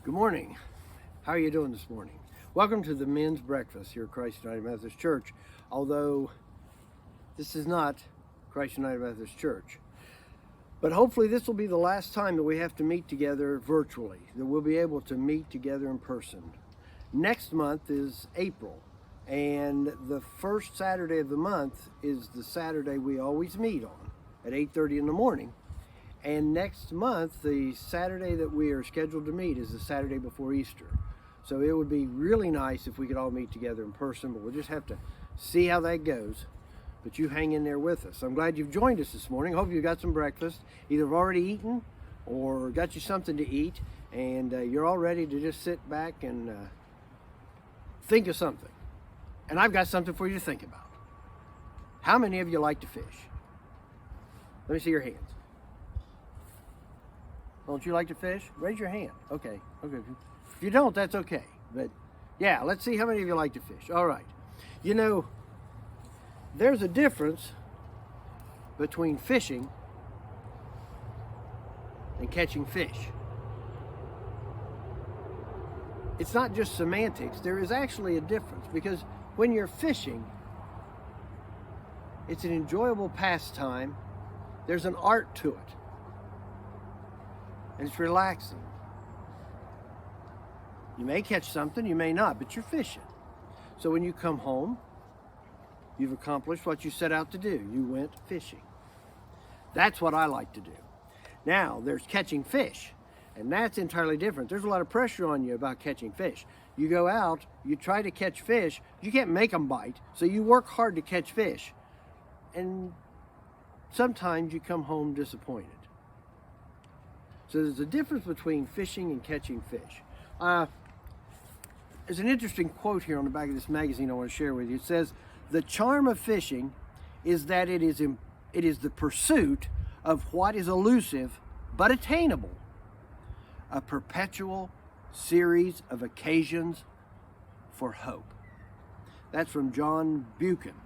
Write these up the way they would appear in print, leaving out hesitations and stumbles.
Good morning. How are you doing this morning? Welcome to the men's breakfast here at Christ United Methodist Church. Although this is not Christ United Methodist Church. But hopefully this will be the last time that we have to meet together virtually, that we'll be able to meet together in person. Next month is April, and the first Saturday of the month is the Saturday we always meet on at 8:30 in the morning. And next month, the Saturday that we are scheduled to meet is the Saturday before Easter. So it would be really nice if we could all meet together in person, but we'll just have to see how that goes. But you hang in there with us. I'm glad you've joined us this morning. Hope you got some breakfast. Either have already eaten or got you something to eat, and you're all ready to just sit back and think of something. And I've got something for you to think about. How many of you like to fish? Let me see your hands. Don't you like to fish? Raise your hand. Okay. If you don't, that's okay. But yeah, let's see how many of you like to fish. All right. You know, there's a difference between fishing and catching fish. It's not just semantics. There is actually a difference, because when you're fishing, it's an enjoyable pastime. There's an art to it. And it's relaxing. You may catch something, you may not, but you're fishing. So when you come home, you've accomplished what you set out to do. You went fishing. That's what I like to do. Now, there's catching fish, and that's entirely different. There's a lot of pressure on you about catching fish. You go out, you try to catch fish, you can't make them bite, so you work hard to catch fish. And sometimes you come home disappointed. So there's a difference between fishing and catching fish. There's an interesting quote here on the back of this magazine I want to share with you. It says, "The charm of fishing is that it is the pursuit of what is elusive but attainable, a perpetual series of occasions for hope." That's from John Buchan.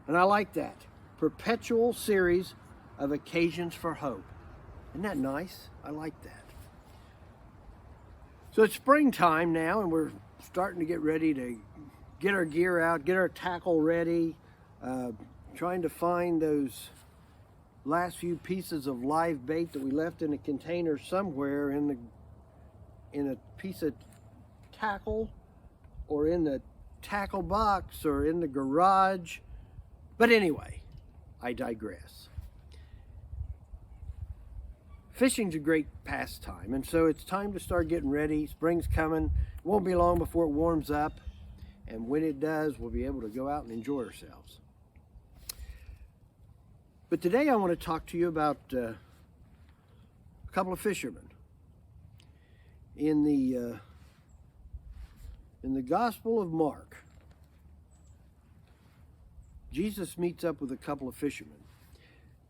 And I like that. Perpetual series of occasions for hope. Isn't that nice? I like that. So it's springtime now, and we're starting to get ready to get our gear out, get our tackle ready, trying to find those last few pieces of live bait that we left in a container somewhere in a piece of tackle, or in the tackle box, or in the garage. But anyway, I digress. Fishing's a great pastime, and so it's time to start getting ready. Spring's coming. It won't be long before it warms up, and when it does, we'll be able to go out and enjoy ourselves. But today I want to talk to you about a couple of fishermen. In the Gospel of Mark, Jesus meets up with a couple of fishermen.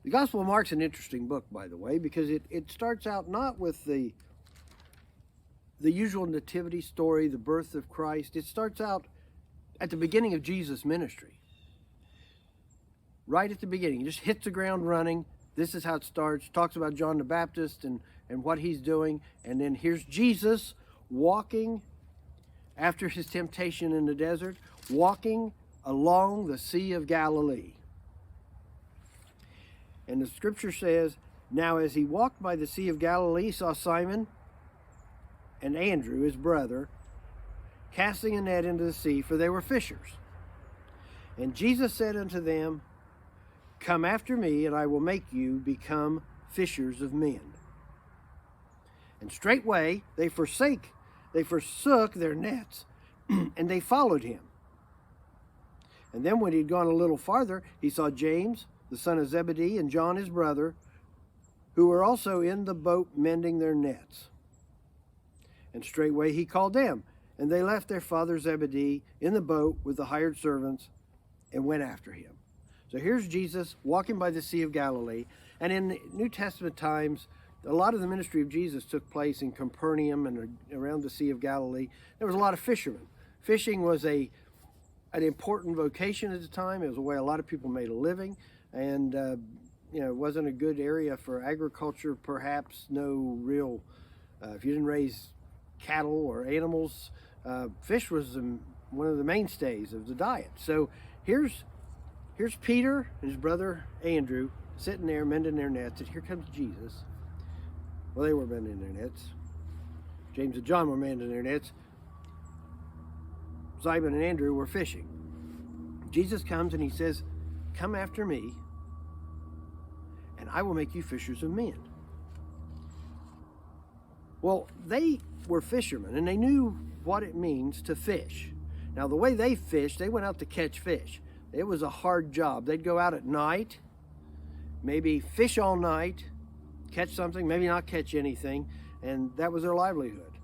The Gospel of Mark's an interesting book, by the way, because it starts out not with the usual nativity story, the birth of Christ. It starts out at the beginning of Jesus' ministry. Right at the beginning. It just hits the ground running. This is how it starts. Talks about John the Baptist and what he's doing. And then here's Jesus walking after his temptation in the desert, walking along the Sea of Galilee. And the scripture says, "Now as he walked by the Sea of Galilee, he saw Simon and Andrew, his brother, casting a net into the sea, for they were fishers. And Jesus said unto them, Come after me, and I will make you become fishers of men. And straightway they forsook their nets, and they followed him. And then when he'd gone a little farther, he saw James, the son of Zebedee, and John his brother, who were also in the boat mending their nets. And straightway he called them, and they left their father Zebedee in the boat with the hired servants and went after him." So here's Jesus walking by the Sea of Galilee. And in New Testament times, a lot of the ministry of Jesus took place in Capernaum and around the Sea of Galilee. There was a lot of fishermen. Fishing was an important vocation at the time. It was a way a lot of people made a living. And it wasn't a good area for agriculture, perhaps. No real If you didn't raise cattle or animals, fish was one of the mainstays of the diet. So here's Peter and his brother Andrew sitting there mending their nets, and here comes Jesus. Well, they were mending their nets. James and John were mending their nets. Simon and Andrew were fishing. Jesus comes and he says, "Come after me, and I will make you fishers of men." Well, they were fishermen, and they knew what it means to fish. Now, the way they fished, they went out to catch fish. It was a hard job. They'd go out at night, maybe fish all night, catch something, maybe not catch anything, and that was their livelihood.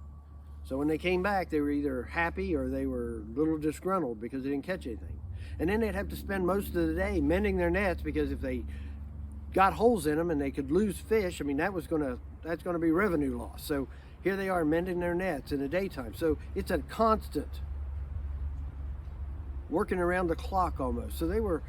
So when they came back, they were either happy or they were a little disgruntled because they didn't catch anything. And then they'd have to spend most of the day mending their nets, because if they got holes in them and they could lose fish, I mean, that's going to be revenue loss. So here they are mending their nets in the daytime. So it's a constant working around the clock almost. So they were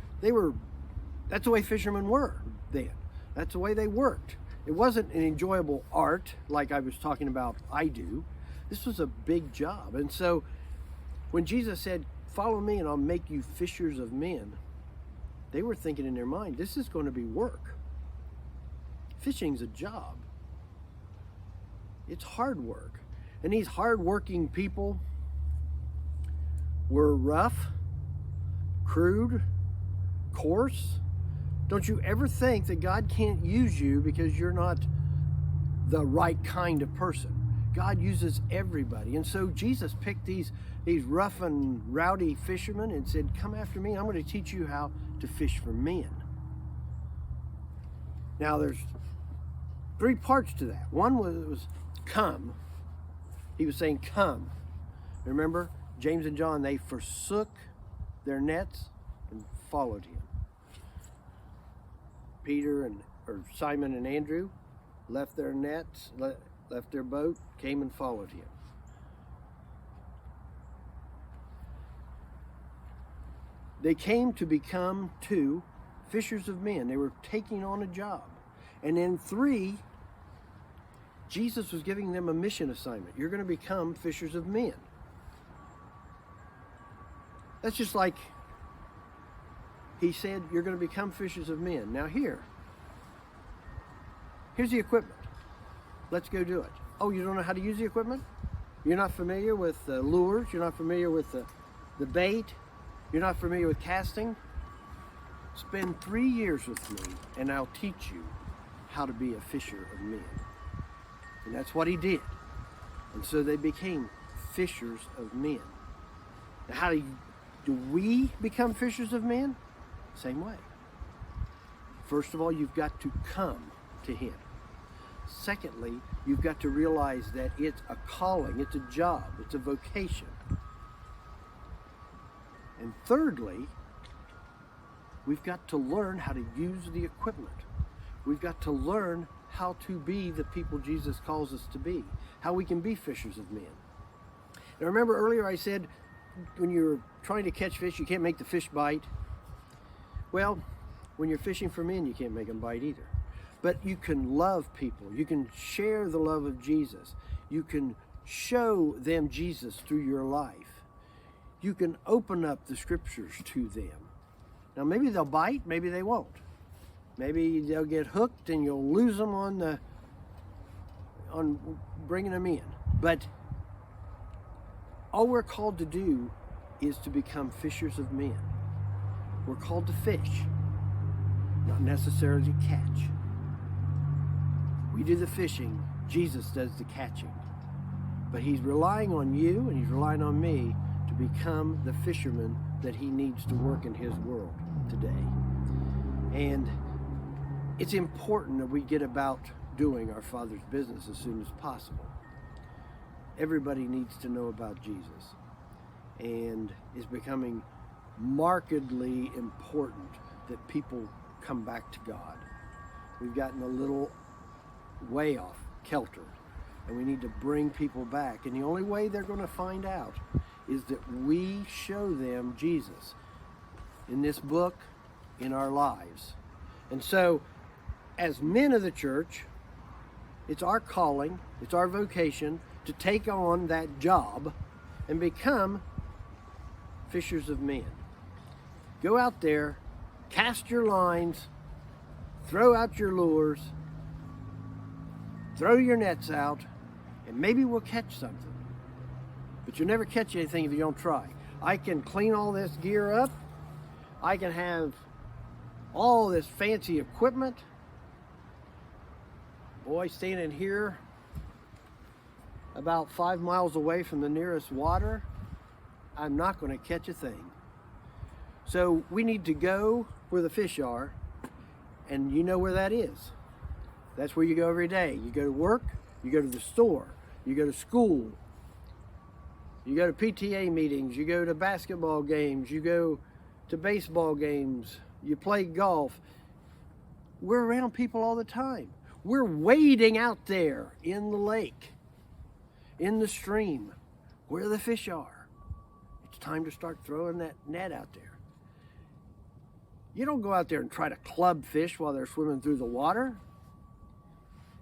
that's the way fishermen were then. That's the way they worked. It wasn't an enjoyable art like I was talking about I do. This was a big job. And so when Jesus said, "Follow me and I'll make you fishers of men," they were thinking in their mind, this is going to be work. Fishing's a job. It's hard work. And these hard-working people were rough, crude, coarse. Don't you ever think that God can't use you because you're not the right kind of person. God uses everybody. And so Jesus picked these rough and rowdy fishermen and said, "Come after me. I'm going to teach you how to fish for men." Now there's 3 parts to that. One was come. He was saying, "Come." Remember, James and John, they forsook their nets and followed him. Simon and Andrew left their nets, left their boat, came and followed him. They came to become 2 fishers of men. They were taking on a job. And then 3, Jesus was giving them a mission assignment. You're going to become fishers of men. That's just like he said, you're going to become fishers of men. Now here's the equipment. Let's go do it. Oh, you don't know how to use the equipment? You're not familiar with the lures? You're not familiar with the bait? You're not familiar with casting? Spend 3 years with me and I'll teach you how to be a fisher of men. And that's what he did. And so they became fishers of men. Now how do we become fishers of men? Same way. First of all, you've got to come to him. Secondly, you've got to realize that it's a calling, it's a job, it's a vocation. And thirdly, we've got to learn how to use the equipment. We've got to learn how to be the people Jesus calls us to be, how we can be fishers of men. Now remember earlier I said when you're trying to catch fish, you can't make the fish bite. Well, when you're fishing for men, you can't make them bite either. But you can love people. You can share the love of Jesus. You can show them Jesus through your life. You can open up the scriptures to them. Now maybe they'll bite, maybe they won't. Maybe they'll get hooked and you'll lose them on bringing them in. But all we're called to do is to become fishers of men. We're called to fish, not necessarily catch. We do the fishing, Jesus does the catching. But he's relying on you and he's relying on me to become the fisherman that he needs to work in his world today. And it's important that we get about doing our Father's business as soon as possible. Everybody needs to know about Jesus. And it's becoming markedly important that people come back to God. We've gotten a little way off kilter, and we need to bring people back. And the only way they're going to find out is that we show them Jesus in this book, in our lives. And so, as men of the church, It's our calling, it's our vocation to take on that job and become fishers of men. Go out there, cast your lines, throw out your lures, throw your nets out, and maybe we'll catch something. But you'll never catch anything if you don't try. I can clean all this gear up. I can have all this fancy equipment. Boy, standing here about 5 miles away from the nearest water, I'm not going to catch a thing. So we need to go where the fish are, and you know where that is. That's where you go every day. You go to work, you go to the store, you go to school, you go to PTA meetings, you go to basketball games, you go to baseball games, you play golf. We're around people all the time. We're wading out there in the lake, in the stream, where the fish are. It's time to start throwing that net out there. You don't go out there and try to club fish while they're swimming through the water.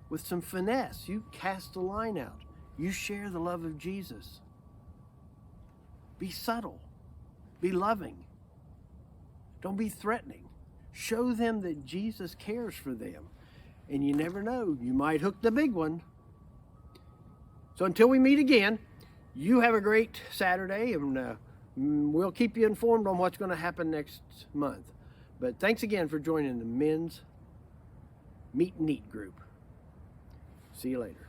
With some finesse, you cast the line out. You share the love of Jesus. Be subtle. Be loving. Don't be threatening. Show them that Jesus cares for them. And you never know, you might hook the big one. So until we meet again, you have a great Saturday, and we'll keep you informed on what's going to happen next month. But thanks again for joining the Men's Meet and Eat group. See you later.